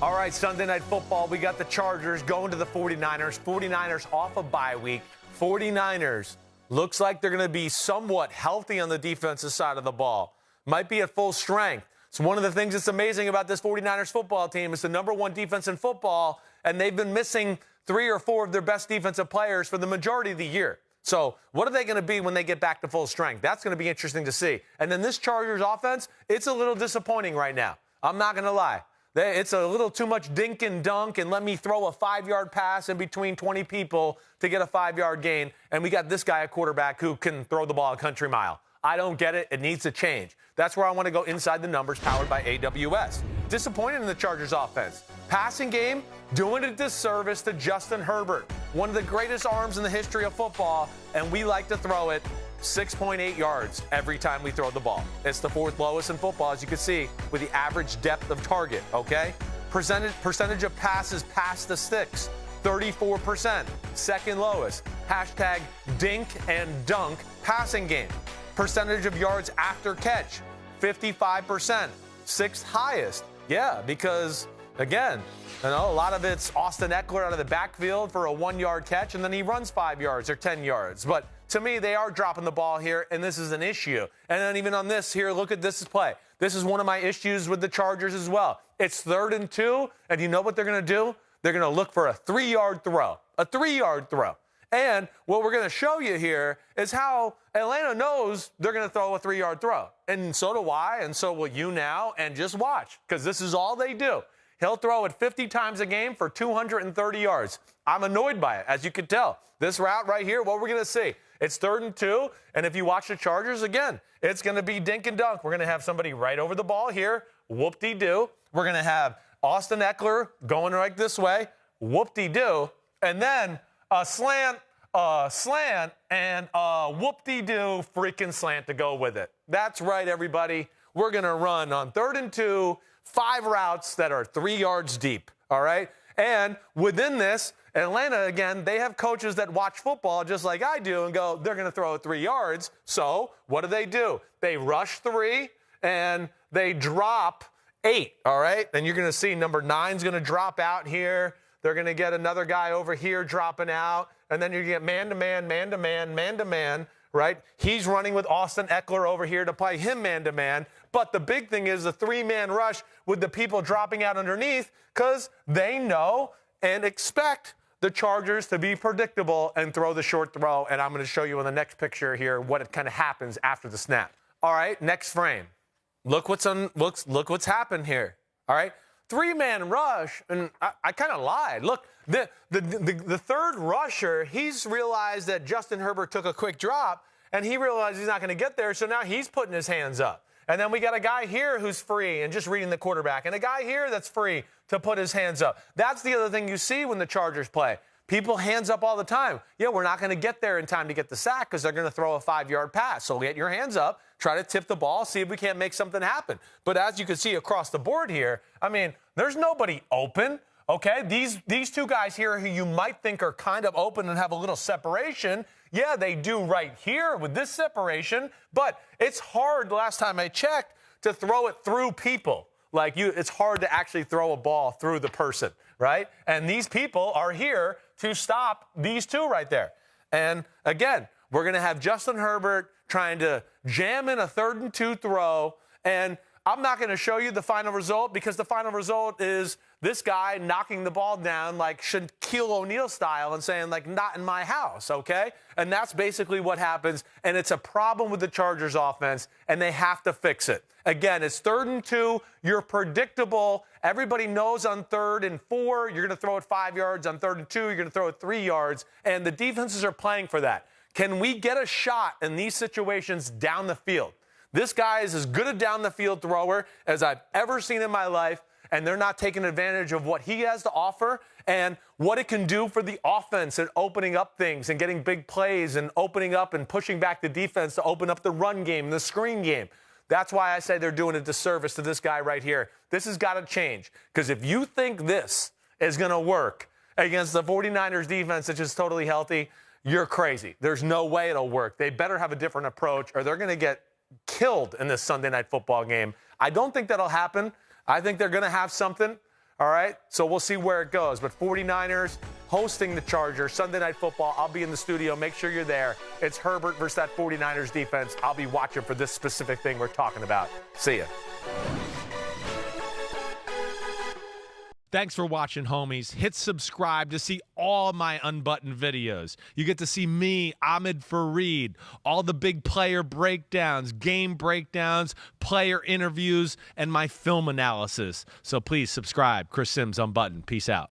All right, Sunday Night Football, we got the Chargers going to the 49ers. 49ers off a bye week. 49ers looks like they're going to be somewhat healthy on the defensive side of the ball. Might be at full strength. So one of the things that's amazing about this 49ers football team is the number one defense in football, and they've been missing 3 or 4 of their best defensive players for the majority of the year. So what are they going to be when they get back to full strength? That's going to be interesting to see. And then this Chargers offense, it's a little disappointing right now. I'm not going to lie. It's a little too much dink and dunk and let me throw a 5-yard pass in between 20 people to get a 5-yard gain. And we got this guy, a quarterback, who can throw the ball a country mile. I don't get it. It needs to change. That's where I want to go inside the numbers powered by AWS. Disappointed in the Chargers offense. Passing game, doing a disservice to Justin Herbert, one of the greatest arms in the history of football, and we like to throw it 6.8 yards every time we throw the ball. It's the 4th lowest in football, as you can see, with the average depth of target, okay? Percentage of passes past the sticks, 34%, 2nd lowest. Hashtag dink and dunk passing game. Percentage of yards after catch, 55%, 6th highest. Yeah, because, again, a lot of it's Austin Eckler out of the backfield for a 1-yard catch, and then he runs 5 yards or 10 yards. But to me, they are dropping the ball here, and this is an issue. And then even on this here, look at this play. This is one of my issues with the Chargers as well. It's 3rd and 2, and you know what they're going to do? They're going to look for a 3-yard throw. A 3-yard throw. And what we're going to show you here is how Atlanta knows they're going to throw a 3-yard throw. And so do I, and so will you now, and just watch, because this is all they do. He'll throw it 50 times a game for 230 yards. I'm annoyed by it, as you can tell. This route right here, what we're going to see, it's 3rd and 2, and if you watch the Chargers, again, it's going to be dink and dunk. We're going to have somebody right over the ball here, whoop-de-doo. We're going to have Austin Eckler going right this way, whoop-de-doo, and then a slant, and a whoop-de-doo freaking slant to go with it. That's right, everybody. We're going to run on 3rd and 2, 5 routes that are 3 yards deep, all right? And within this, Atlanta, again, they have coaches that watch football just like I do and go, they're going to throw it 3 yards. So what do? They rush 3 and they drop 8, all right? And you're going to see number 9's going to drop out here. They're going to get another guy over here dropping out. And then you get man-to-man, man-to-man, man-to-man, right? He's running with Austin Eckler over here to play him man-to-man. But the big thing is the 3-man rush with the people dropping out underneath because they know and expect the Chargers to be predictable and throw the short throw. And I'm going to show you in the next picture here what it kind of happens after the snap. All right, next frame. Look what's happened here. All right, 3-man rush, and I kind of lied. Look, the 3rd rusher, he's realized that Justin Herbert took a quick drop, and he realized he's not going to get there, so now he's putting his hands up. And then we got a guy here who's free and just reading the quarterback, and a guy here that's free to put his hands up. That's the other thing you see when the Chargers play. People hands up all the time. Yeah, we're not going to get there in time to get the sack because they're going to throw a 5-yard pass. So get your hands up, try to tip the ball, see if we can't make something happen. But as you can see across the board here, I mean, there's nobody open. Okay, these 2 guys here who you might think are kind of open and have a little separation, yeah, they do right here with this separation, but it's hard, last time I checked, to throw it through people. It's hard to actually throw a ball through the person, right? And these people are here to stop these 2 right there. And again, we're going to have Justin Herbert trying to jam in a 3rd and 2 throw, and I'm not going to show you the final result because the final result is this guy knocking the ball down like Shaquille O'Neal style and saying, like, not in my house, okay? And that's basically what happens, and it's a problem with the Chargers offense, and they have to fix it. Again, it's 3rd and 2. You're predictable. Everybody knows on 3rd and 4, you're going to throw it 5 yards. On 3rd and 2, you're going to throw it 3 yards, and the defenses are playing for that. Can we get a shot in these situations down the field? This guy is as good a down-the-field thrower as I've ever seen in my life, and they're not taking advantage of what he has to offer and what it can do for the offense and opening up things and getting big plays and opening up and pushing back the defense to open up the run game, the screen game. That's why I say they're doing a disservice to this guy right here. This has got to change, because if you think this is going to work against the 49ers defense, which is totally healthy, you're crazy. There's no way it'll work. They better have a different approach or they're going to get killed in this Sunday Night Football game. I don't think that'll happen. I think they're going to have something. All right, so we'll see where it goes. But 49ers hosting the Chargers, Sunday Night Football. I'll be in the studio. Make sure you're there. It's Herbert versus that 49ers defense. I'll be watching for this specific thing we're talking about. See ya. Thanks for watching, homies. Hit subscribe to see all my unbuttoned videos. You get to see me, Ahmed Fareed, all the big player breakdowns, game breakdowns, player interviews, and my film analysis. So please subscribe. Chris Simms Unbuttoned. Peace out.